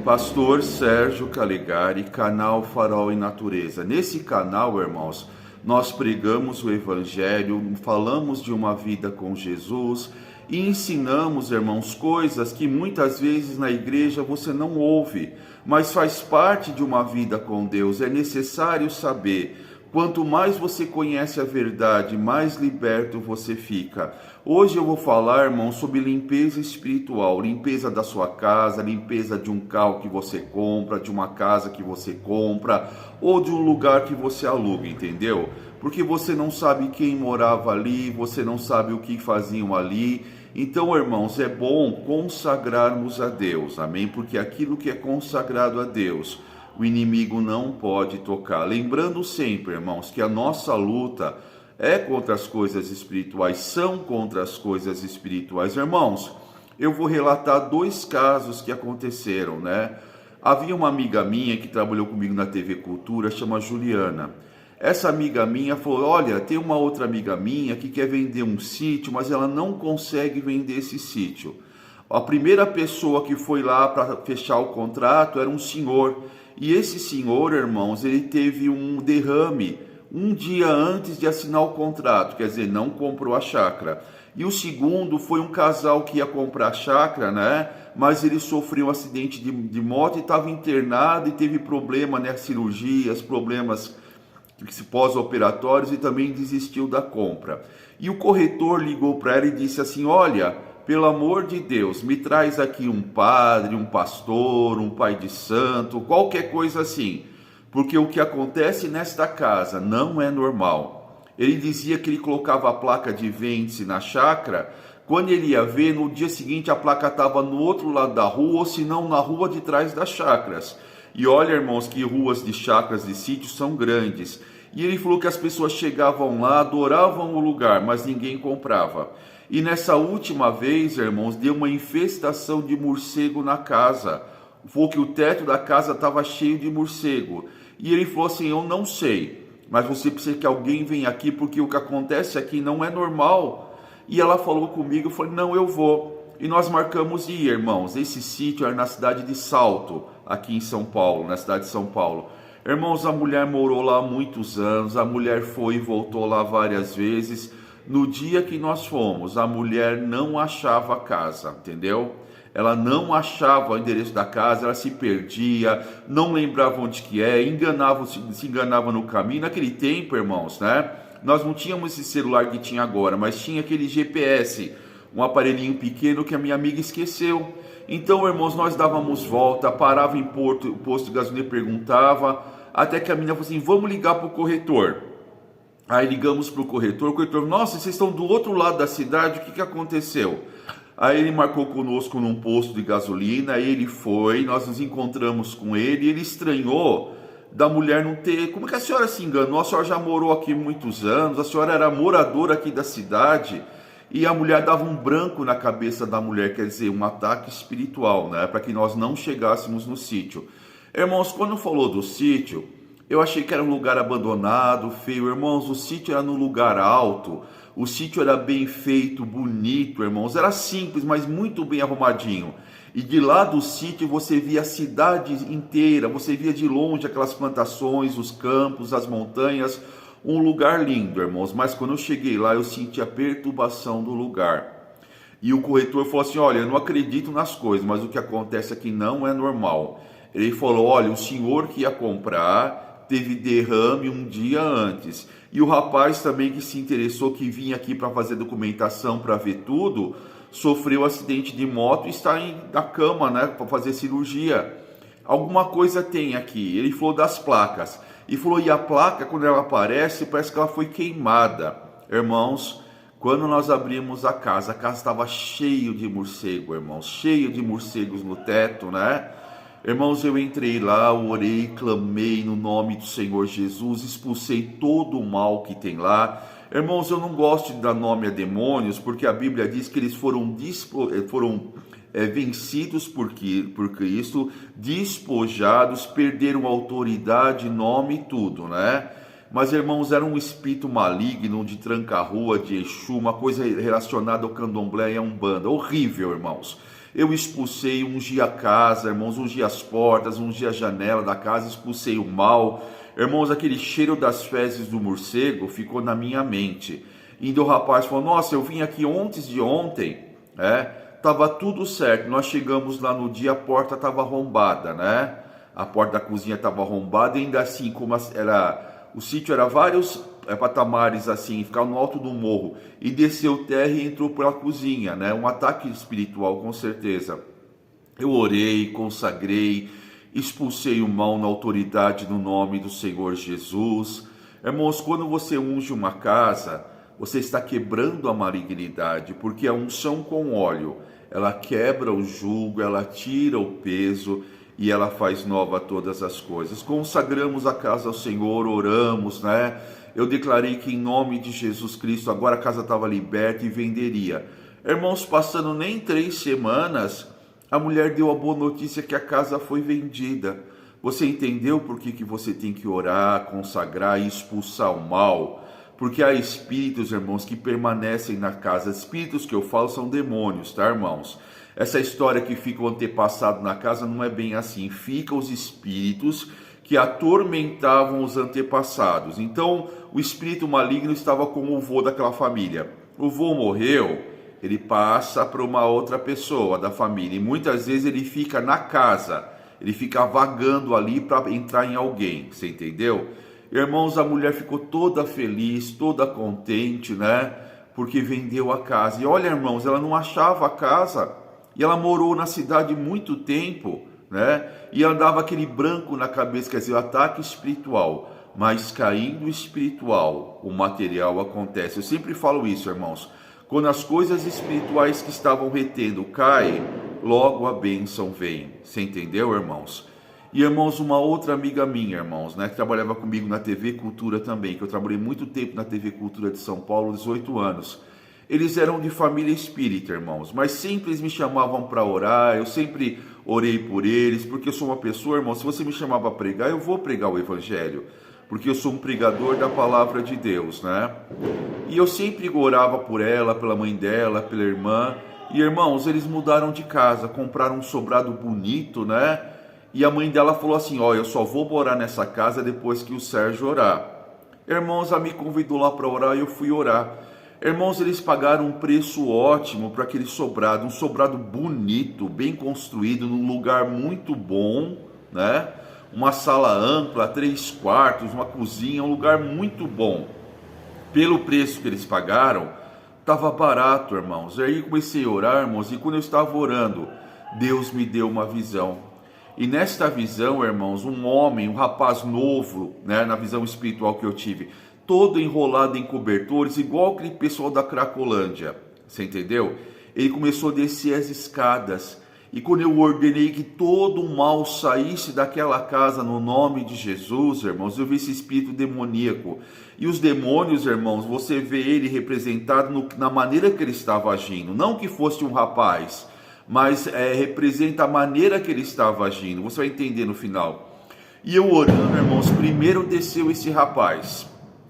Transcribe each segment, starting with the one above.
Pastor Sérgio Calegari, canal Farol e Natureza. Nesse canal, irmãos, nós pregamos o Evangelho, falamos de uma vida com Jesus e ensinamos, irmãos, coisas que muitas vezes na igreja você não ouve, mas faz parte de uma vida com Deus. É necessário saber. Quanto mais você conhece a verdade, mais liberto você fica. Hoje eu vou falar, irmão, sobre limpeza espiritual, limpeza da sua casa, limpeza de um carro que você compra, de uma casa que você compra, ou de um lugar que você aluga, entendeu? Porque você não sabe quem morava ali, você não sabe o que faziam ali. Então, irmãos, é bom consagrarmos a Deus, amém? Porque aquilo que é consagrado a Deus, o inimigo não pode tocar. Lembrando sempre, irmãos, que a nossa luta é contra as coisas espirituais, são contra as coisas espirituais. Irmãos, eu vou relatar dois casos que aconteceram, né? Havia uma amiga minha que trabalhou comigo na TV Cultura, chama Juliana. Essa amiga minha falou, olha, tem uma outra amiga minha que quer vender um sítio, mas ela não consegue vender esse sítio. A primeira pessoa que foi lá para fechar o contrato era um senhor. E esse senhor, irmãos, ele teve um derrame um dia antes de assinar o contrato, quer dizer, não comprou a chácara. E o segundo foi um casal que ia comprar a chácara, né? Mas ele sofreu um acidente de moto e estava internado e teve problema, né? Cirurgias, problemas pós-operatórios e também desistiu da compra. E o corretor ligou para ela e disse assim, olha, pelo amor de Deus, me traz aqui um padre, um pastor, um pai de santo, qualquer coisa assim, porque o que acontece nesta casa não é normal. Ele dizia que ele colocava a placa de vende-se na chácara, quando ele ia ver, no dia seguinte a placa estava no outro lado da rua, ou se não na rua de trás das chácaras. E olha, irmãos, que ruas de chácaras de sítios são grandes. E ele falou que as pessoas chegavam lá, adoravam o lugar, mas ninguém comprava. E nessa última vez, irmãos, deu uma infestação de morcego na casa. Falou que o teto da casa estava cheio de morcego. E ele falou assim, eu não sei, mas você precisa que alguém venha aqui, porque o que acontece aqui não é normal. E ela falou comigo, eu falei, não, eu vou. E nós marcamos ir, irmãos. Esse sítio era na cidade de Salto, aqui em São Paulo, na cidade de São Paulo. Irmãos, a mulher morou lá há muitos anos, a mulher foi e voltou lá várias vezes. No dia que nós fomos, a mulher não achava a casa, entendeu? Ela não achava o endereço da casa, ela se perdia, não lembrava onde que é, se enganava no caminho. Naquele tempo, irmãos, né? Nós não tínhamos esse celular que tinha agora, mas tinha aquele GPS, um aparelhinho pequeno que a minha amiga esqueceu. Então, irmãos, nós dávamos volta, parava em posto de gasolina e perguntava, até que a menina falou assim, vamos ligar para o corretor. Aí ligamos para o corretor, nossa, vocês estão do outro lado da cidade, o que aconteceu? Aí ele marcou conosco num posto de gasolina, aí ele foi, nós nos encontramos com ele, e ele estranhou da mulher não ter... Como é que a senhora se enganou? A senhora já morou aqui muitos anos, a senhora era moradora aqui da cidade, e a mulher dava um branco na cabeça da mulher, quer dizer, um ataque espiritual, né? Para que nós não chegássemos no sítio. Irmãos, quando falou do sítio, eu achei que era um lugar abandonado, feio. Irmãos, o sítio era no lugar alto, o sítio era bem feito, bonito, irmãos. Era simples, mas muito bem arrumadinho. E de lá do sítio você via a cidade inteira, você via de longe aquelas plantações, os campos, as montanhas. Um lugar lindo, irmãos, mas quando eu cheguei lá eu senti a perturbação do lugar. E o corretor falou assim, olha, eu não acredito nas coisas, mas o que acontece aqui não é normal. Ele falou, olha, o senhor que ia comprar teve derrame um dia antes. E o rapaz também que se interessou, que vinha aqui para fazer documentação, para ver tudo, sofreu um acidente de moto e está na cama, né, para fazer cirurgia. Alguma coisa tem aqui. Ele falou das placas. E falou, e a placa, quando ela aparece, parece que ela foi queimada. Irmãos, quando nós abrimos a casa estava cheia de morcego, irmãos, cheio de morcegos no teto, né? Irmãos, eu entrei lá, orei, clamei no nome do Senhor Jesus, expulsei todo o mal que tem lá. Irmãos, eu não gosto de dar nome a demônios, porque a Bíblia diz que eles foram vencidos por Cristo, despojados, perderam autoridade, nome e tudo, né? Mas, irmãos, era um espírito maligno de tranca-rua, de Exu, uma coisa relacionada ao candomblé e a umbanda. Horrível, irmãos. Eu expulsei, ungi a casa, irmãos, ungi as portas, ungi a janela da casa, expulsei o mal. Irmãos, aquele cheiro das fezes do morcego ficou na minha mente. E o rapaz falou, nossa, eu vim aqui antes de ontem, tava tudo certo. Nós chegamos lá no dia, a porta estava arrombada, né? A porta da cozinha estava arrombada e ainda assim, como era, o sítio era vários patamares assim, ficava no alto do morro, e desceu terra e entrou pela cozinha, né? Um ataque espiritual, com certeza. Eu orei, consagrei, expulsei o mal na autoridade no nome do Senhor Jesus. Irmãos, quando você unge uma casa, você está quebrando a malignidade, porque a unção com óleo, ela quebra o jugo, ela tira o peso e ela faz nova todas as coisas. Consagramos a casa ao Senhor, oramos, né? Eu declarei que em nome de Jesus Cristo, agora a casa estava liberta e venderia. Irmãos, passando nem 3 semanas, a mulher deu a boa notícia que a casa foi vendida. Você entendeu por que você tem que orar, consagrar e expulsar o mal? Porque há espíritos, irmãos, que permanecem na casa. Espíritos que eu falo são demônios, tá, irmãos? Essa história que fica o antepassado na casa não é bem assim. Fica os espíritos que atormentavam os antepassados. Então, o espírito maligno estava com o vô daquela família. O vô morreu, ele passa para uma outra pessoa da família. E muitas vezes ele fica na casa, ele fica vagando ali para entrar em alguém. Você entendeu? Irmãos, a mulher ficou toda feliz, toda contente, né? Porque vendeu a casa. E olha, irmãos, ela não achava a casa. E ela morou na cidade muito tempo, né? E andava aquele branco na cabeça, quer dizer, o ataque espiritual. Mas caindo espiritual, o material acontece. Eu sempre falo isso, irmãos. Quando as coisas espirituais que estavam retendo caem, logo a bênção vem. Você entendeu, irmãos? E, irmãos, uma outra amiga minha, irmãos, né, que trabalhava comigo na TV Cultura também, que eu trabalhei muito tempo na TV Cultura de São Paulo, 18 anos. Eles eram de família espírita, irmãos, mas sempre eles me chamavam para orar, eu sempre orei por eles, porque eu sou uma pessoa, irmão, se você me chamar para pregar, eu vou pregar o Evangelho, porque eu sou um pregador da palavra de Deus, né? E eu sempre orava por ela, pela mãe dela, pela irmã, e, irmãos, eles mudaram de casa, compraram um sobrado bonito, né? E a mãe dela falou assim, ó, eu só vou morar nessa casa depois que o Sérgio orar. Irmãos, ela me convidou lá para orar e eu fui orar. Irmãos, eles pagaram um preço ótimo para aquele sobrado, um sobrado bonito, bem construído, num lugar muito bom, né? Uma sala ampla, 3 quartos, uma cozinha, um lugar muito bom. Pelo preço que eles pagaram, estava barato, irmãos. E aí comecei a orar, irmãos, e quando eu estava orando, Deus me deu uma visão. E nesta visão, irmãos, um homem, um rapaz novo, né, na visão espiritual que eu tive, todo enrolado em cobertores, igual aquele pessoal da Cracolândia, você entendeu? Ele começou a descer as escadas, e quando eu ordenei que todo o mal saísse daquela casa no nome de Jesus, irmãos, eu vi esse espírito demoníaco. E os demônios, irmãos, você vê ele representado na maneira que ele estava agindo, não que fosse um rapaz, mas representa a maneira que ele estava agindo, você vai entender no final. E eu orando, irmãos, primeiro desceu esse rapaz,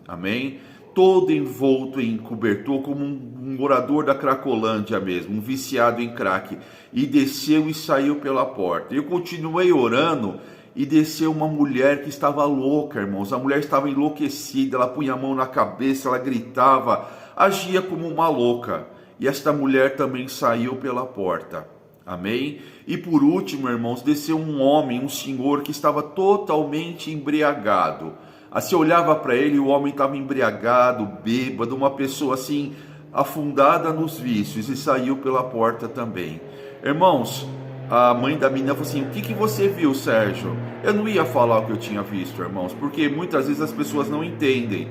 amém? Todo envolto em cobertor, como um morador da Cracolândia mesmo, um viciado em crack, e desceu e saiu pela porta. Eu continuei orando e desceu uma mulher que estava louca, irmãos. A mulher estava enlouquecida, ela punha a mão na cabeça, ela gritava, agia como uma louca. E esta mulher também saiu pela porta, amém? E por último, irmãos, desceu um homem, um senhor que estava totalmente embriagado. Assim, olhava para ele e o homem estava embriagado, bêbado, uma pessoa assim, afundada nos vícios, e saiu pela porta também. Irmãos, a mãe da menina falou assim, o que você viu, Sérgio? Eu não ia falar o que eu tinha visto, irmãos, porque muitas vezes as pessoas não entendem.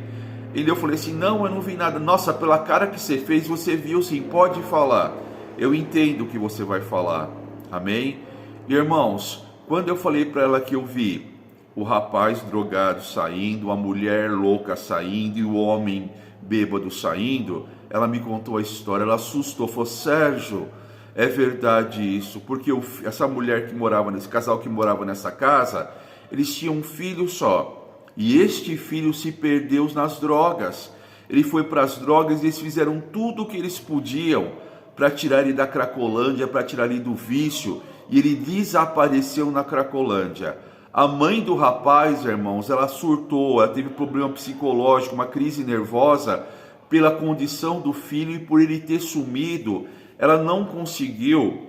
E eu falei assim, não, eu não vi nada. Nossa, pela cara que você fez, você viu sim, pode falar. Eu entendo o que você vai falar, amém? E, irmãos, quando eu falei para ela que eu vi o rapaz drogado saindo, a mulher louca saindo e o homem bêbado saindo, ela me contou a história, ela assustou, falou, Sérgio, é verdade isso, porque essa mulher que morava nesse casal que morava nessa casa, eles tinham um filho só, e este filho se perdeu nas drogas, ele foi para as drogas e eles fizeram tudo o que eles podiam para tirar ele da Cracolândia, para tirar ele do vício, e ele desapareceu na Cracolândia. A mãe do rapaz, irmãos, ela surtou, ela teve problema psicológico, uma crise nervosa pela condição do filho, e por ele ter sumido, ela não conseguiu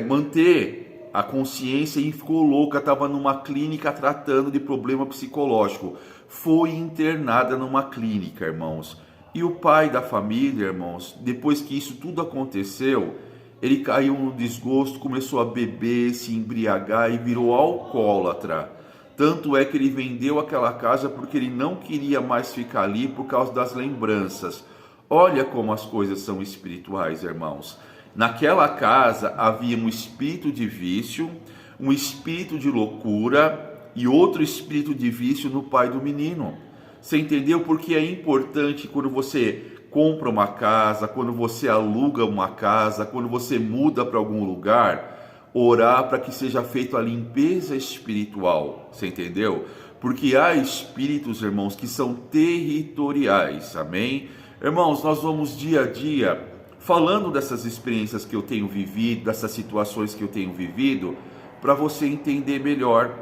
manter a consciência e ficou louca, estava numa clínica tratando de problema psicológico. Foi internada numa clínica, irmãos. E o pai da família, irmãos, depois que isso tudo aconteceu, ele caiu no desgosto, começou a beber, se embriagar e virou alcoólatra. Tanto é que ele vendeu aquela casa porque ele não queria mais ficar ali por causa das lembranças. Olha como as coisas são espirituais, irmãos. Naquela casa havia um espírito de vício, um espírito de loucura e outro espírito de vício no pai do menino. Você entendeu? Porque é importante quando você compra uma casa, quando você aluga uma casa, quando você muda para algum lugar, orar para que seja feita a limpeza espiritual. Você entendeu? Porque há espíritos, irmãos, que são territoriais. Amém? Irmãos, nós vamos dia a dia falando dessas experiências que eu tenho vivido, dessas situações que eu tenho vivido, para você entender melhor.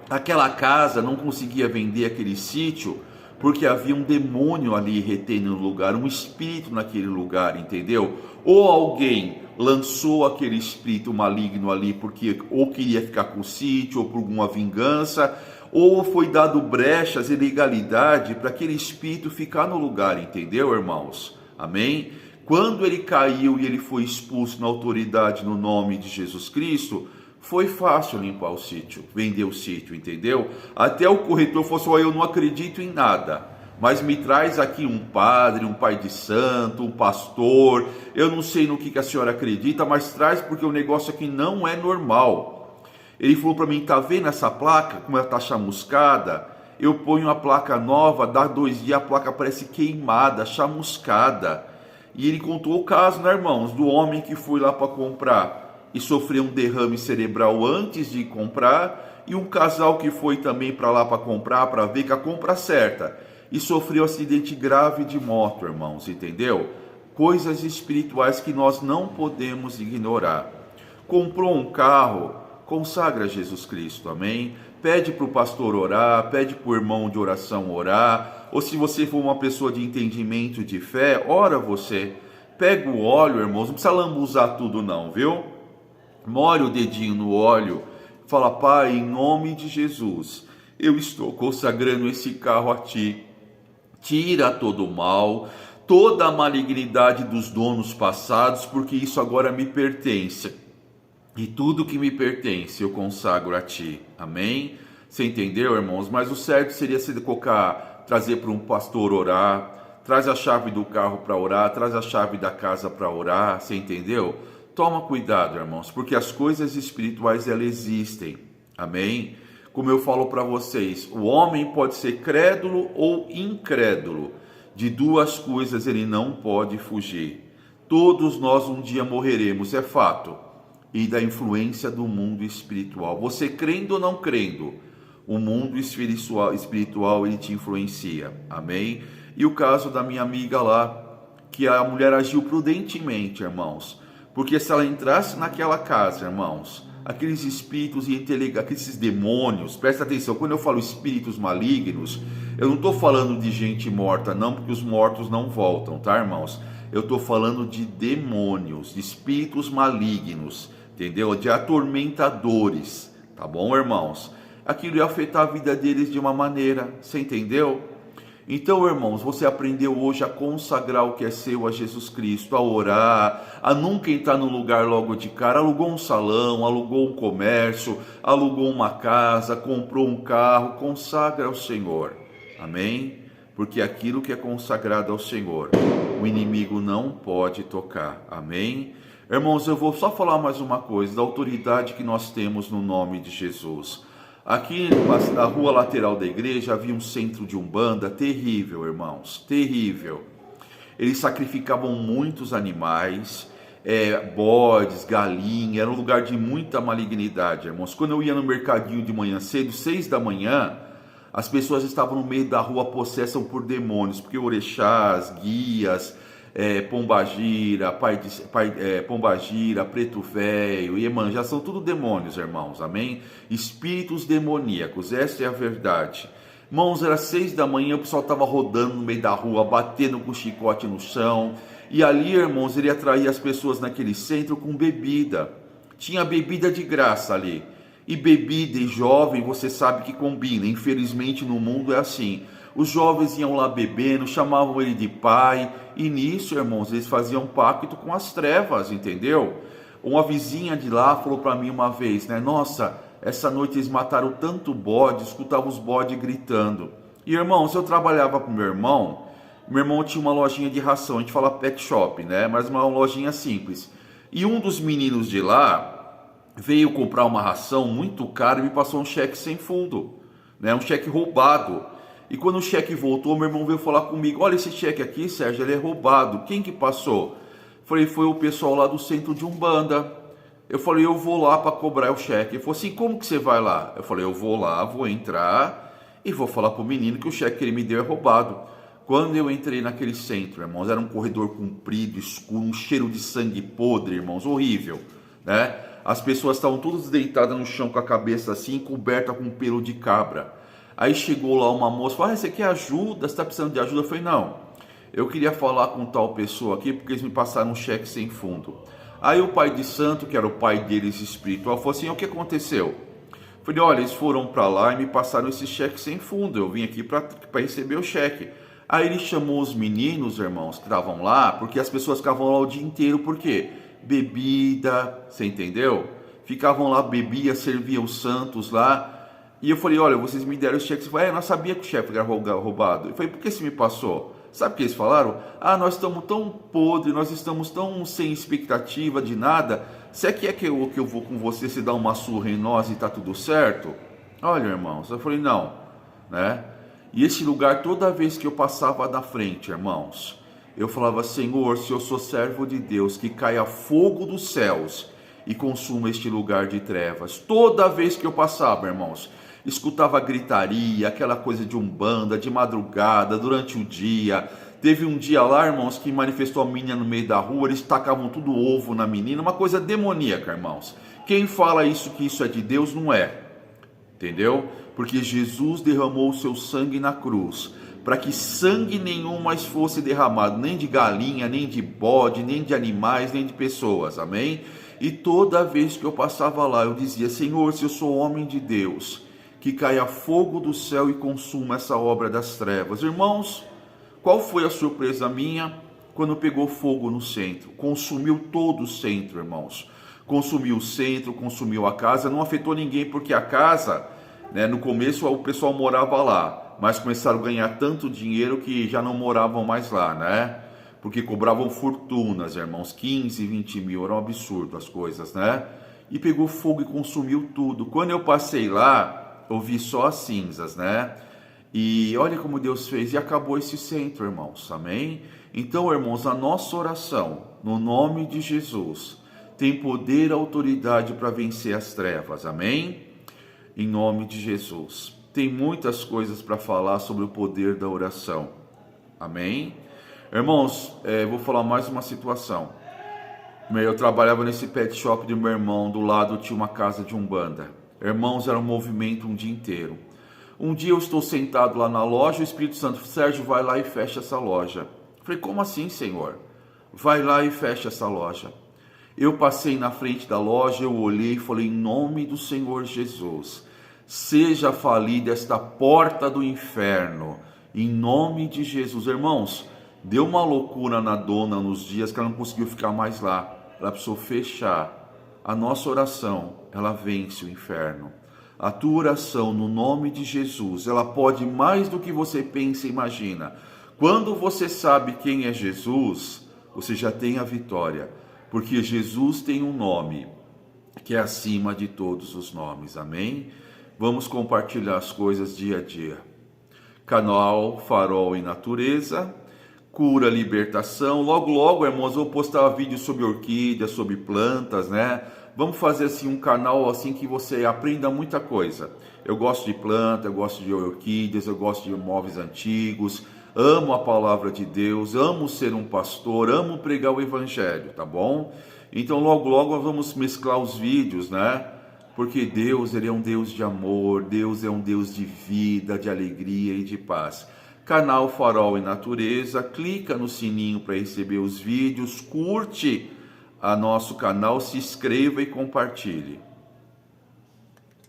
Aquela casa não conseguia vender aquele sítio porque havia um demônio ali retendo no lugar, um espírito naquele lugar, entendeu? Ou alguém lançou aquele espírito maligno ali porque ou queria ficar com o sítio, ou por alguma vingança, ou foi dado brechas, ilegalidade para aquele espírito ficar no lugar, entendeu, irmãos? Amém? Quando ele caiu e ele foi expulso na autoridade no nome de Jesus Cristo, foi fácil limpar o sítio, vender o sítio, entendeu? Até o corretor falou assim: eu não acredito em nada, mas me traz aqui um padre, um pai de santo, um pastor, eu não sei no que a senhora acredita, mas traz porque o negócio aqui não é normal. Ele falou para mim: tá vendo essa placa, como ela está chamuscada? Eu ponho a placa nova, dá 2 dias a placa parece queimada, chamuscada. E ele contou o caso, né, irmãos, do homem que foi lá para comprar e sofreu um derrame cerebral antes de comprar, e um casal que foi também para lá para comprar, para ver que a compra certa, e sofreu um acidente grave de moto, irmãos, entendeu? Coisas espirituais que nós não podemos ignorar. Comprou um carro, consagra a Jesus Cristo, amém? Pede para o pastor orar, pede para o irmão de oração orar, ou se você for uma pessoa de entendimento, de fé, ora você. Pega o óleo, irmãos, não precisa lambuzar tudo não, viu? Molha o dedinho no óleo, fala: Pai, em nome de Jesus, eu estou consagrando esse carro a Ti. Tira todo o mal, toda a malignidade dos donos passados, porque isso agora me pertence. E tudo que me pertence eu consagro a Ti. Amém? Você entendeu, irmãos? Mas o certo seria se colocar, trazer para um pastor orar, traz a chave do carro para orar, traz a chave da casa para orar, você entendeu? Toma cuidado, irmãos, porque as coisas espirituais, elas existem, amém? Como eu falo para vocês, o homem pode ser crédulo ou incrédulo, de 2 coisas ele não pode fugir. Todos nós um dia morreremos, é fato, e da influência do mundo espiritual. Você crendo ou não crendo, o mundo espiritual ele te influencia, amém? E o caso da minha amiga lá, que a mulher agiu prudentemente, irmãos, porque se ela entrasse naquela casa, irmãos, aqueles espíritos e aqueles demônios, presta atenção, quando eu falo espíritos malignos, eu não estou falando de gente morta não, porque os mortos não voltam, tá, irmãos? Eu estou falando de demônios, de espíritos malignos, entendeu? De atormentadores, tá bom, irmãos? Aquilo ia afetar a vida deles de uma maneira, você entendeu? Então, irmãos, você aprendeu hoje a consagrar o que é seu a Jesus Cristo, a orar, a nunca entrar no lugar logo de cara. Alugou um salão, alugou um comércio, alugou uma casa, comprou um carro, consagra ao Senhor, amém? Porque aquilo que é consagrado ao Senhor, o inimigo não pode tocar, amém? Irmãos, eu vou só falar mais uma coisa, da autoridade que nós temos no nome de Jesus. Aqui na rua lateral da igreja havia um centro de umbanda terrível, irmãos, terrível. Eles sacrificavam muitos animais, bodes, galinha, era um lugar de muita malignidade, irmãos. Quando eu ia no mercadinho de manhã cedo, 6 da manhã, as pessoas estavam no meio da rua possessas por demônios, porque orixás, guias, Pombagira, Pombagira, Preto Velho, Iemanjá, são tudo demônios, irmãos, amém? Espíritos demoníacos, essa é a verdade. Irmãos, era 6 da manhã, o pessoal estava rodando no meio da rua, batendo com chicote no chão, e ali, irmãos, ele atraía as pessoas naquele centro com bebida. Tinha bebida de graça ali. E bebida e jovem, você sabe que combina. Infelizmente no mundo é assim. Os jovens iam lá bebendo, chamavam ele de pai. E nisso, irmãos, eles faziam pacto com as trevas, entendeu? Uma vizinha de lá falou para mim uma vez, né? Nossa, essa noite eles mataram tanto bode, escutava os bodes gritando. E, irmãos, eu trabalhava com meu irmão tinha uma lojinha de ração, a gente fala pet shop, né? Mas uma lojinha simples. E um dos meninos de lá veio comprar uma ração muito cara e me passou um cheque sem fundo, né? Um cheque roubado. E quando o cheque voltou, meu irmão veio falar comigo: olha esse cheque aqui, Sérgio, ele é roubado. Quem que passou? Falei: foi o pessoal lá do centro de Umbanda. Eu falei: eu vou lá para cobrar o cheque. Ele falou assim: como que você vai lá? Eu falei: eu vou lá, vou entrar e vou falar pro menino que o cheque que ele me deu é roubado. Quando eu entrei naquele centro, irmãos, era um corredor comprido, escuro, um cheiro de sangue podre, irmãos, horrível, né? As pessoas estavam todas deitadas no chão com a cabeça assim, coberta com pelo de cabra. Aí chegou lá uma moça, falou: você quer ajuda? Você está precisando de ajuda? Eu falei: não, eu queria falar com tal pessoa aqui, porque eles me passaram um cheque sem fundo. Aí o pai de santo, que era o pai deles espiritual, falou assim: o que aconteceu? Eu falei: olha, eles foram para lá e me passaram esse cheque sem fundo, eu vim aqui para receber o cheque. Aí ele chamou os meninos, irmãos, que estavam lá, porque as pessoas ficavam lá o dia inteiro, por quê? Bebida, você entendeu? Ficavam lá, bebia, serviam os santos lá. E eu falei: olha, vocês me deram o cheque. Você falou: nós sabia que o cheque era roubado. Eu falei: por que você me passou? Sabe o que eles falaram? Nós estamos tão podres, nós estamos tão sem expectativa de nada. Você quer que eu vou com você, se dar uma surra em nós e tá tudo certo? Olha, irmãos, eu falei: não, né? E esse lugar, toda vez que eu passava da frente, irmãos, eu falava: Senhor, se eu sou servo de Deus, que caia fogo dos céus e consuma este lugar de trevas. Toda vez que eu passava, irmãos, escutava gritaria, aquela coisa de umbanda, de madrugada, durante o dia. Teve um dia lá, irmãos, que manifestou a menina no meio da rua, eles tacavam tudo ovo na menina, uma coisa demoníaca, irmãos. Quem fala isso, que isso é de Deus, não é. Entendeu? Porque Jesus derramou o seu sangue na cruz, para que sangue nenhum mais fosse derramado, nem de galinha, nem de bode, nem de animais, nem de pessoas, amém? E toda vez que eu passava lá, eu dizia: Senhor, se eu sou homem de Deus, que caia fogo do céu e consuma essa obra das trevas. Irmãos, qual foi a surpresa minha quando pegou fogo no centro? Consumiu todo o centro, irmãos. Consumiu o centro, consumiu a casa, não afetou ninguém, porque a casa, né, no começo o pessoal morava lá, mas começaram a ganhar tanto dinheiro que já não moravam mais lá, né? Porque cobravam fortunas, irmãos, 15, 20 mil, era um absurdo as coisas, né? E pegou fogo e consumiu tudo. Quando eu passei lá, eu vi só as cinzas, né? E olha como Deus fez, e acabou esse centro, irmãos, amém? Então, irmãos, a nossa oração, no nome de Jesus, tem poder e autoridade para vencer as trevas, amém? Em nome de Jesus. Tem muitas coisas para falar sobre o poder da oração, amém? Irmãos, vou falar mais uma situação. Eu trabalhava nesse pet shop do meu irmão, do lado tinha uma casa de umbanda. Irmãos, era um movimento um dia inteiro. Um dia eu estou sentado lá na loja, o Espírito Santo: Sérgio, vai lá e fecha essa loja. Eu falei: como assim, Senhor? Vai lá e fecha essa loja. Eu passei na frente da loja, eu olhei e falei: em nome do Senhor Jesus, seja falida esta porta do inferno, em nome de Jesus. Irmãos, deu uma loucura na dona nos dias que ela não conseguiu ficar mais lá. Ela precisou fechar. A nossa oração, ela vence o inferno. A tua oração, no nome de Jesus, ela pode mais do que você pensa e imagina. Quando você sabe quem é Jesus, você já tem a vitória. Porque Jesus tem um nome que é acima de todos os nomes, amém? Vamos compartilhar as coisas dia a dia. Canal Farol e Natureza, cura, libertação. Logo, logo, irmãos, eu vou postar vídeos sobre orquídeas, sobre plantas, né? Vamos fazer assim um canal assim que você aprenda muita coisa. Eu gosto de planta, eu gosto de orquídeas, eu gosto de móveis antigos. amo a palavra de Deus, amo ser um pastor, amo pregar o evangelho, tá bom? Então logo logo nós vamos mesclar os vídeos, né? Porque Deus, ele é um Deus de amor, Deus é um Deus de vida, de alegria e de paz. Canal Farol e Natureza, clica no sininho para receber os vídeos, curte a nosso canal, se inscreva e compartilhe.